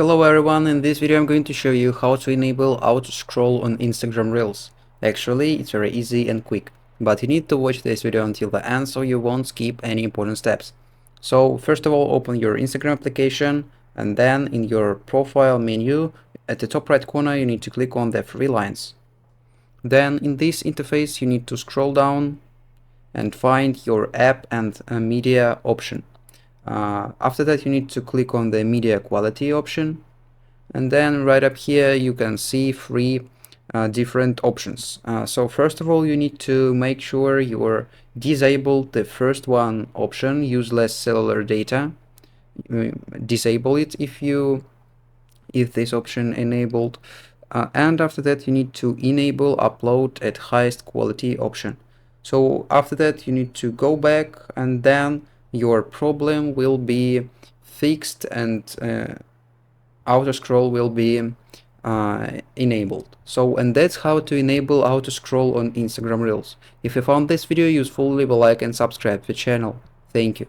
Hello everyone, in this video I'm going to show you how to enable auto scroll on Instagram Reels. Actually, it's very easy and quick, but you need to watch this video until the end so you won't skip any important steps. So first of all, open your Instagram application, and then in your profile menu at the top right corner you need to click on the three lines. Then in this interface you need to scroll down and find your app and media option. After that you need to click on the media quality option, and then right up here you can see three different options. So first of all, you need to make sure you're disabled the first one option, useless cellular data. Disable it if this option enabled, and after that you need to enable upload at highest quality option. So after that you need to go back, and then your problem will be fixed and auto scroll will be enabled. And that's how to enable auto scroll on Instagram Reels. If you found this video useful, leave a like and subscribe to the channel. Thank you.